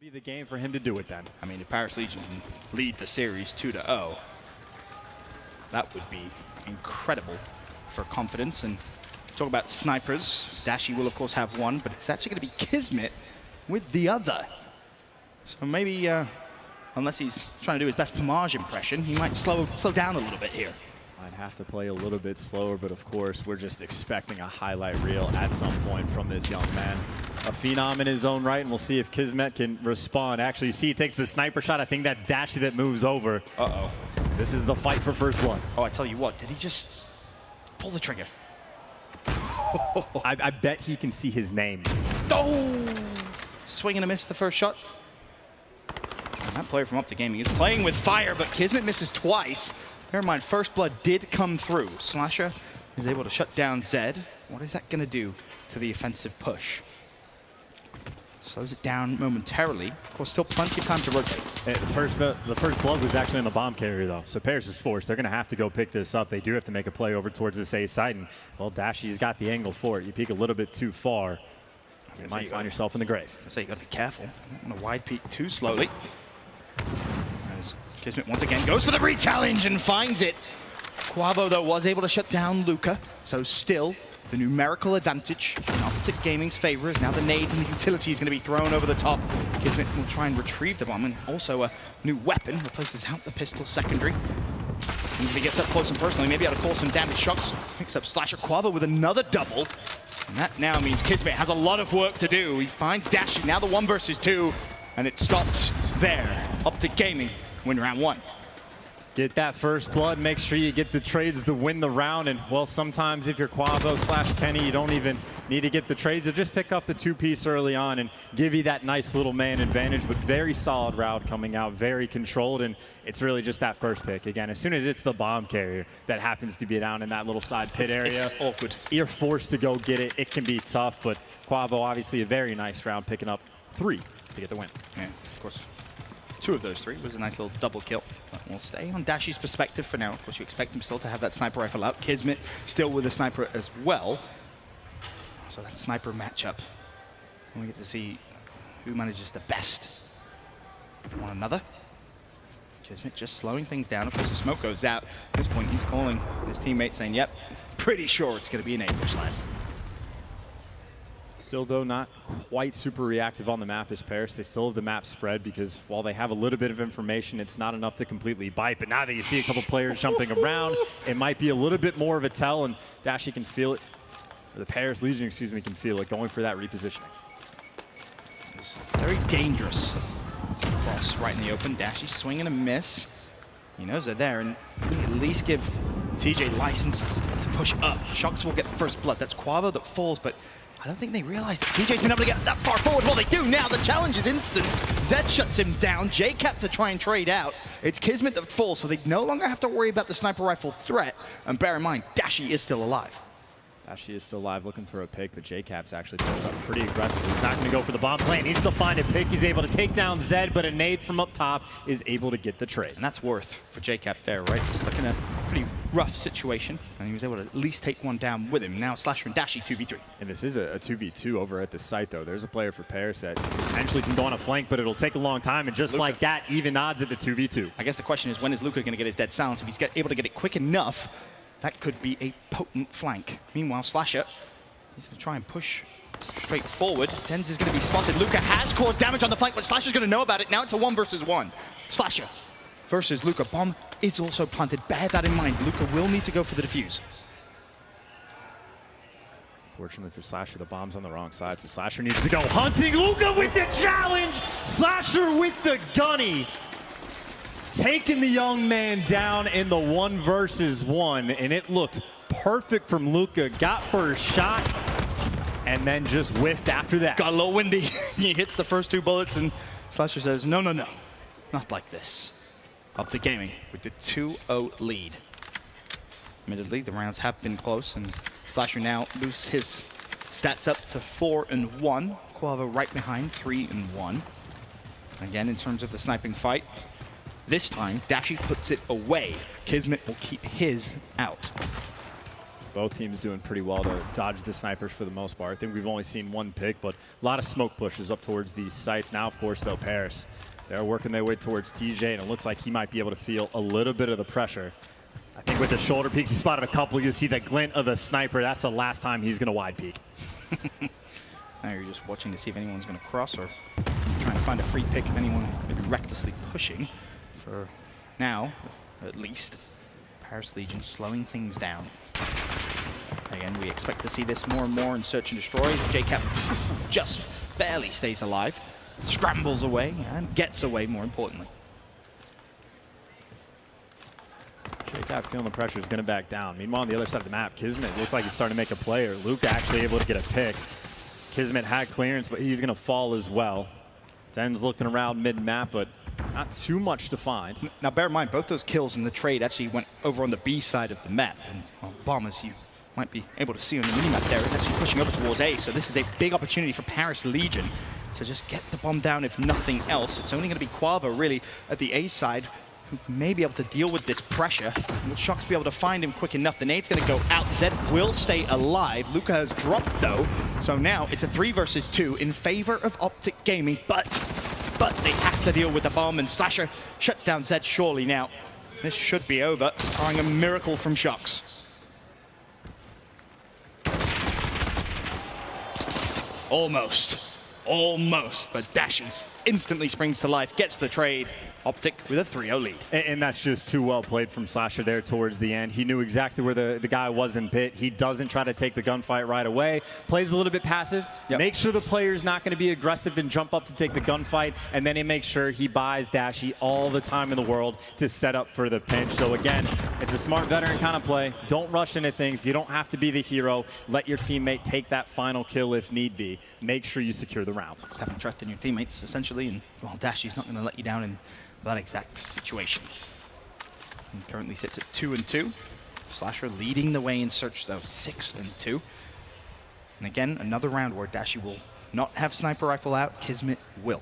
be the game for him to do it then. I mean, if Paris Legion can lead the series 2-0, that would be incredible for confidence. And talk about snipers, Dashi will of course have one, but it's actually going to be Kismet with the other. So maybe, unless he's trying to do his best Pomage impression, he might slow down a little bit here. I'd have to play a little bit slower, but of course, we're just expecting a highlight reel at some point from this young man. A phenom in his own right, and we'll see if Kismet can respond. Actually, you see he takes the sniper shot. I think that's Dashi that moves over. Uh-oh. This is the fight for first blood. Oh, I tell you what, did he just pull the trigger? I bet he can see his name. Oh! Swing and a miss the first shot. And that player from Optic Gaming is playing with fire, but Kismet misses twice. Never mind, first blood did come through. Slasher is able to shut down Zed. What is that going to do to the offensive push? Slows it down momentarily. Of course, still plenty of time to rotate. The first blood was actually on the bomb carrier, though. So Paris is forced. They're going to have to go pick this up. They do have to make a play over towards this A site. And, well, Dashi's got the angle for it. You peek a little bit too far, you might find yourself in the grave. I say you got to be careful. You don't want to wide peek too slowly. As Kismet once again goes for the re-challenge and finds it. Quavo, though, was able to shut down Luca. So still, the numerical advantage in Optic Gaming's favor is now the nades and the utility is going to be thrown over the top. Kismet will try and retrieve the bomb, and also a new weapon replaces out the pistol secondary. And if he gets up close and personally, maybe able to call some damage shots. Picks up Slasher. Quavo with another double. And that now means Kismet has a lot of work to do. He finds Dashi, now the 1 versus 2, and it stops there. Optic Gaming win round 1. Get that first blood, make sure you get the trades to win the round. And, well, sometimes if you're Quavo / Kenny, you don't even need to get the trades. To just pick up the 2-piece early on and give you that nice little man advantage. But very solid route coming out, very controlled. And it's really just that first pick. Again, as soon as it's the bomb carrier that happens to be down in that little side pit area, it's awkward. You're forced to go get it. It can be tough, but Quavo obviously a very nice round, picking up 3 to get the win. Yeah, of course. 2 of those 3 was a nice little double kill. But we'll stay on Dashi's perspective for now. Of course, you expect him still to have that sniper rifle out. Kismet still with a sniper as well. So that sniper matchup. And we get to see who manages the best one another. Kismet just slowing things down. Of course, the smoke goes out. At this point, he's calling his teammate saying, yep, pretty sure it's going to be an ambush, lads. Still, though, not quite super reactive on the map as Paris. They still have the map spread because while they have a little bit of information, it's not enough to completely bite. But now that you see a couple players jumping around, it might be a little bit more of a tell, and Dashi can feel it, or the Paris Legion, excuse me, can feel it, going for that repositioning. It's very dangerous. Cross right in the open. Dashi swing and a miss. He knows they're there, and at least give TJ license to push up. Shocks will get first blood. That's Quavo that falls, but I don't think they realize that TJ's been able to get that far forward. Well, they do now. The challenge is instant. Zed shuts him down. JCap to try and trade out. It's Kismet that falls, so they no longer have to worry about the sniper rifle threat. And bear in mind, Dashi is still alive. Dashi is still alive, looking for a pick, but JCap's actually pulled up pretty aggressively. He's not going to go for the bomb play. He needs to find a pick. He's able to take down Zed, but a nade from up top is able to get the trade. And that's worth for JCap there, right? He's stuck in a pretty rough situation, and he was able to at least take one down with him. Now Slasher and Dashi 2v3. And this is a 2v2 over at the site, though. There's a player for Paris that potentially can go on a flank, but it'll take a long time. And just Luca, like that, even odds at the 2v2. I guess the question is, when is Luca going to get his dead silence? If he's able to get it quick enough, that could be a potent flank. Meanwhile, Slasher, he's going to try and push straight forward. Denz is going to be spotted. Luca has caused damage on the flank, but Slasher's going to know about it. Now it's a 1 versus 1. Slasher versus Luca. Bomb is also planted. Bear that in mind. Luca will need to go for the defuse. Fortunately for Slasher, the bomb's on the wrong side, so Slasher needs to go hunting. Luca with the challenge! Slasher with the gunny! Taking the young man down in the 1 versus 1, and it looked perfect from Luca. Got first shot, and then just whiffed after that. Got a little windy. He hits the first 2 bullets, and Slasher says, no, no, no, not like this. Optic Gaming with the 2-0 lead. Admittedly, the rounds have been close, and Slasher now boosts his stats up to 4-1. Quavo right behind, 3-1. Again, in terms of the sniping fight, this time, Dashi puts it away. Kismet will keep his out. Both teams doing pretty well to dodge the snipers for the most part. I think we've only seen one pick, but a lot of smoke pushes up towards these sites. Now, of course, though, Paris, they're working their way towards TJ, and it looks like he might be able to feel a little bit of the pressure. I think with the shoulder peeks, he spotted a couple. You see that glint of the sniper. That's the last time he's going to wide peek. Now you're just watching to see if anyone's going to cross or trying to find a free pick if anyone maybe recklessly pushing. For now, at least, Paris Legion slowing things down. Again, we expect to see this more and more in Search and Destroy. JCap just barely stays alive, scrambles away, and gets away, more importantly. JCap feeling the pressure is going to back down. Meanwhile, on the other side of the map, Kismet looks like he's starting to make a play, or Luca actually able to get a pick. Kismet had clearance, but he's going to fall as well. Den's looking around mid-map, but not too much to find. Now, bear in mind, both those kills in the trade actually went over on the B side of the map. And well, Bomb, as you might be able to see on the minimap there, is actually pushing over towards A. So this is a big opportunity for Paris Legion to just get the bomb down, if nothing else. It's only going to be Quavo, really, at the A side, who may be able to deal with this pressure. Will Shox be able to find him quick enough? The nade's going to go out. Zed will stay alive. Luca has dropped, though. So now it's a 3 versus 2 in favor of Optic Gaming, but they have to deal with the bomb, and Slasher shuts down Zed surely now. This should be over, barring a miracle from Shox. Almost, but Dashi instantly springs to life, gets the trade. Optic with a 3-0 lead. And that's just too well played from Slasher there towards the end. He knew exactly where the guy was in pit. He doesn't try to take the gunfight right away. Plays a little bit passive. Yep. Makes sure the player's not going to be aggressive and jump up to take the gunfight. And then he makes sure he buys Dashi all the time in the world to set up for the pinch. So again, it's a smart veteran kind of play. Don't rush into things. You don't have to be the hero. Let your teammate take that final kill if need be. Make sure you secure the round. Just having trust in your teammates, essentially. And well, Dashi's not going to let you down in that exact situation. And currently sits at 2-2. Slasher leading the way in Search, though, 6-2. And again, another round where Dashi will not have sniper rifle out. Kismet will.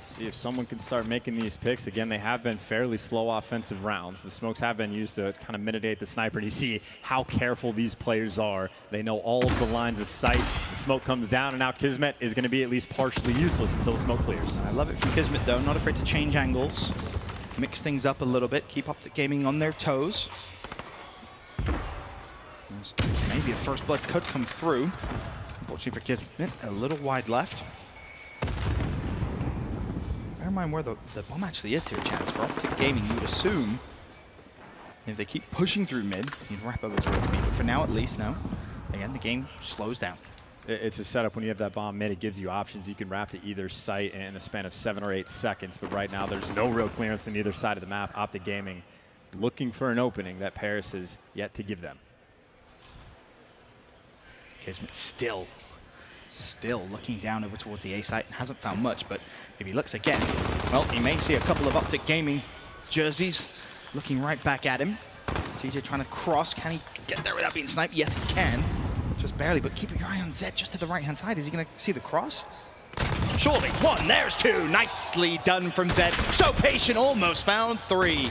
See if someone can start making these picks. Again, they have been fairly slow offensive rounds. The smokes have been used to kind of mitigate the sniper. And you see how careful these players are. They know all of the lines of sight. The smoke comes down, and now Kismet is going to be at least partially useless until the smoke clears. I love it from Kismet, though. Not afraid to change angles, mix things up a little bit, keep Optic Gaming on their toes. Maybe a first blood could come through. Unfortunately for Kismet, a little wide left. Bear in mind where the bomb actually is here, chance for Optic Gaming. You'd assume if they keep pushing through mid, you'd wrap over towards B. But for now, at least, no. Again, the game slows down. It's a setup when you have that bomb mid. It gives you options. You can wrap to either site in a span of 7 or 8 seconds. But right now, there's no real clearance on either side of the map. Optic Gaming looking for an opening that Paris has yet to give them. Kismet still looking down over towards the A site and hasn't found much, but if he looks again, well, he may see a couple of Optic Gaming jerseys looking right back at him. TJ trying to cross. Can he get there without being sniped? Yes, he can. Just barely, but keep your eye on Zed just to the right-hand side. Is he going to see the cross? Surely. 1, there's 2. Nicely done from Zed. So patient, almost found 3.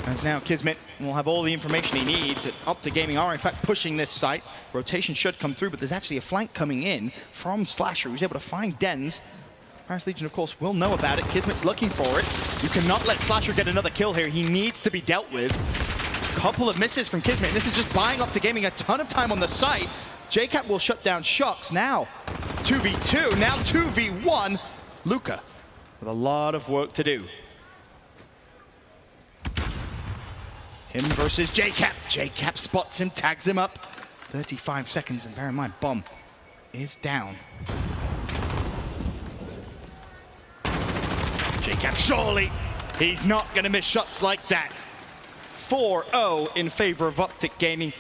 As now Kismet will have all the information he needs. Optic Gaming are in fact pushing this site. Rotation should come through, but there's actually a flank coming in from Slasher, who's able to find Dens. Paris Legion, of course, will know about it. Kismet's looking for it. You cannot let Slasher get another kill here. He needs to be dealt with. Couple of misses from Kismet. This is just buying Optic Gaming a ton of time on the site. JCap will shut down Shox. Now 2v2, now 2v1. Luca with a lot of work to do. Him versus JCap. JCap spots him, tags him up. 35 seconds, and bear in mind, Bomb is down. JCap, surely he's not going to miss shots like that. 4-0 in favor of Optic Gaming.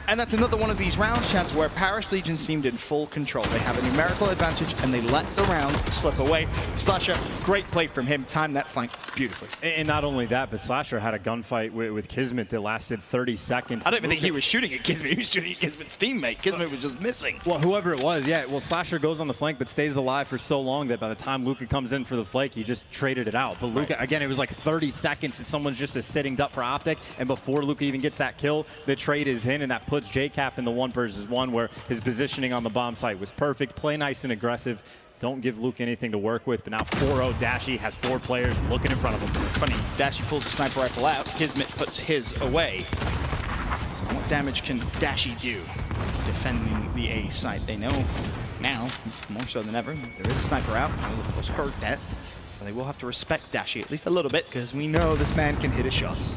And that's another one of these round chats where Paris Legion seemed in full control. They have a numerical advantage and they let the round slip away. Slasher, great play from him, timed that flank beautifully. And not only that, but Slasher had a gunfight with Kismet that lasted 30 seconds. I don't even think he was shooting at Kismet, he was shooting at Kismet's teammate. Kismet was just missing. Well, whoever it was, yeah. Well, Slasher goes on the flank but stays alive for so long that by the time Luca comes in for the flank, he just traded it out. But Luca, again, it was like 30 seconds and someone's just a sitting duck for Optic. and before Luka even gets that kill, the trade is in, and that puts JCap in the 1 versus 1 where his positioning on the bomb site was perfect. Play nice and aggressive. Don't give Luke anything to work with, but now 4-0 Dashy has 4 players looking in front of him. It's funny, Dashy pulls the sniper rifle out, Kismet puts his away. What damage can Dashy do defending the A site? They know now, more so than ever, there is a sniper out. We'll of course hurt that, so they will have to respect Dashy at least a little bit, because we know this man can hit his shots.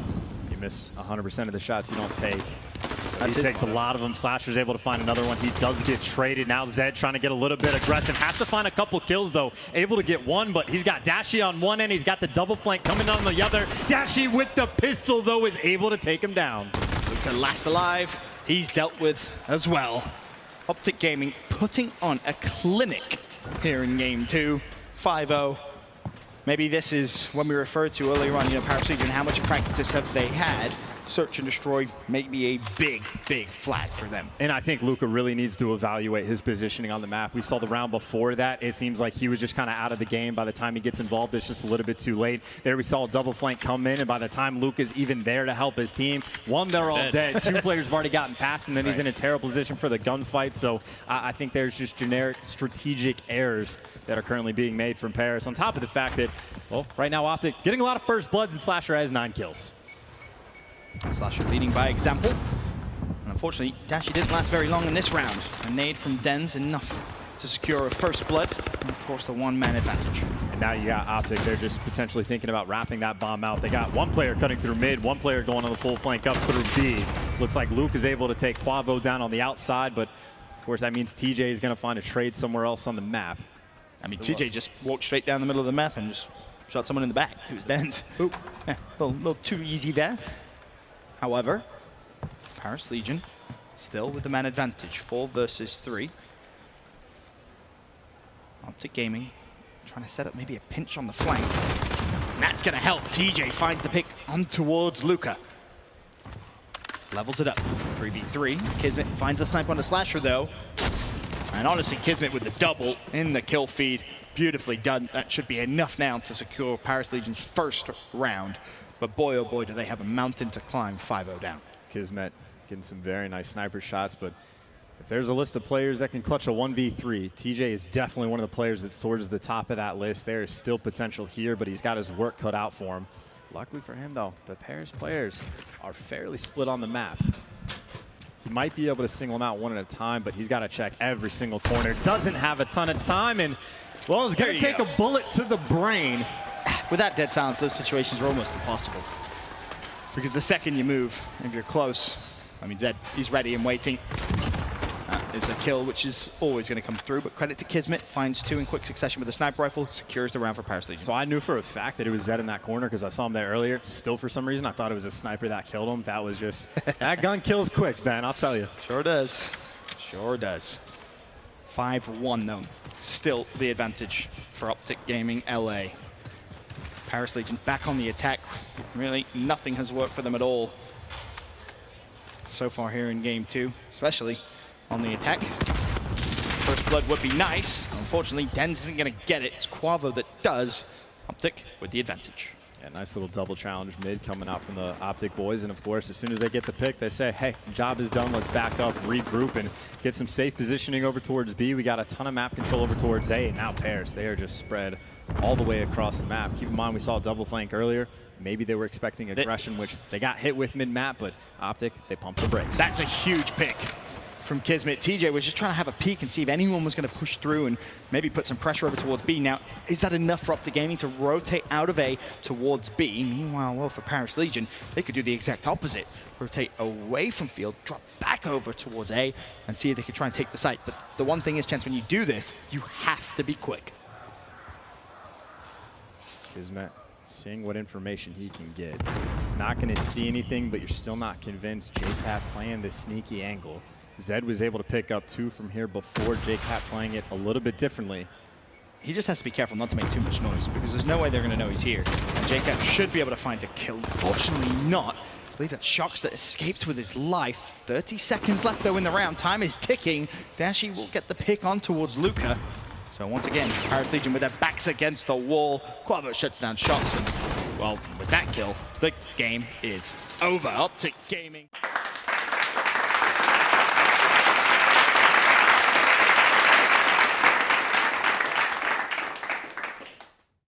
You miss 100% of the shots you don't take. So he That's takes a lot of them. Slasher's able to find another one. He does get traded. Now Zed trying to get a little bit aggressive. Has to find a couple kills, though. Able to get one, but he's got Dashy on one end. He's got the double flank coming on the other. Dashy with the pistol, though, is able to take him down. Luka last alive. He's dealt with as well. Optic Gaming putting on a clinic here in game 2. 5-0. Maybe this is when we referred to earlier on, Paris Legion, how much practice have they had? Search and destroy may be a big, big flag for them. And I think Luka really needs to evaluate his positioning on the map. We saw the round before that. It seems like he was just kind of out of the game. By the time he gets involved, it's just a little bit too late. There we saw a double flank come in, and by the time Luka's even there to help his team, one, they're all dead. 2 players have already gotten past, and then he's in a terrible position for the gunfight. So I think there's just generic strategic errors that are currently being made from Paris. On top of the fact that, well, right now Optic getting a lot of first bloods, and Slasher has 9 kills. Slasher leading by example. And unfortunately, Dashy didn't last very long in this round. A nade from Denz enough to secure a first blood. And of course, the 1-man advantage. And now you got Optic. They're just potentially thinking about wrapping that bomb out. They got 1 player cutting through mid, 1 player going on the full flank up through B. Looks like Luke is able to take Quavo down on the outside, but of course that means TJ is going to find a trade somewhere else on the map. I mean, TJ just walked straight down the middle of the map and just shot someone in the back. It was Denz. Yeah, a little too easy there. However, Paris Legion still with the man advantage, 4 versus 3. Optic Gaming trying to set up maybe a pinch on the flank. And that's going to help. TJ finds the pick on towards Luka. Levels it up. 3v3. Kismet finds the snipe on the Slasher, though. And honestly, Kismet with the double in the kill feed. Beautifully done. That should be enough now to secure Paris Legion's first round. But boy, oh boy, do they have a mountain to climb, 5-0 down. Kismet getting some very nice sniper shots, but if there's a list of players that can clutch a 1v3, TJ is definitely one of the players that's towards the top of that list. There is still potential here, but he's got his work cut out for him. Luckily for him, though, the Paris players are fairly split on the map. He might be able to single them out one at a time, but he's got to check every single corner. Doesn't have a ton of time, and, well, it's going to take a bullet to the brain. Without dead silence, those situations are almost impossible. Because the second you move, if you're close, I mean, Zed, he's ready and waiting. That is a kill, which is always going to come through. But credit to Kismet, finds 2 in quick succession with a sniper rifle, secures the round for Paris Legion. So I knew for a fact that it was Zed in that corner because I saw him there earlier. Still, for some reason, I thought it was a sniper that killed him. That was just, that gun kills quick, man, I'll tell you. Sure does. Sure does. 5-1, though. Still the advantage for Optic Gaming LA. Paris Legion back on the attack. Really, nothing has worked for them at all so far here in game 2, especially on the attack. First blood would be nice. Unfortunately, Denz isn't going to get it. It's Quavo that does. Optic with the advantage. Yeah, nice little double challenge mid coming out from the Optic boys. And of course, as soon as they get the pick, they say, hey, job is done. Let's back up, regroup, and get some safe positioning over towards B. We got a ton of map control over towards A. And now Paris, they are just spread all the way across the map. Keep in mind, we saw a double flank earlier. Maybe they were expecting aggression, which they got hit with mid-map, but Optic, they pumped the brakes. That's a huge pick from Kismet. TJ was just trying to have a peek and see if anyone was going to push through and maybe put some pressure over towards B. Now, is that enough for Optic Gaming to rotate out of A towards B? Meanwhile, well, for Paris Legion, they could do the exact opposite. Rotate away from field, drop back over towards A, and see if they could try and take the site. But the one thing is, Chance, when you do this, you have to be quick. Kismet seeing what information he can get. He's not going to see anything, but you're still not convinced. JCap playing this sneaky angle. Zed was able to pick up 2 from here before JCap playing it a little bit differently. He just has to be careful not to make too much noise because there's no way they're going to know he's here. And JCap should be able to find a kill. Fortunately not. I believe that Shocks that escaped with his life. 30 seconds left though in the round. Time is ticking. Dashy will get the pick on towards Luka. So once again, Paris Legion with their backs against the wall. Quavo shuts down Shocks, and well, with that kill, the game is over. Optic Gaming.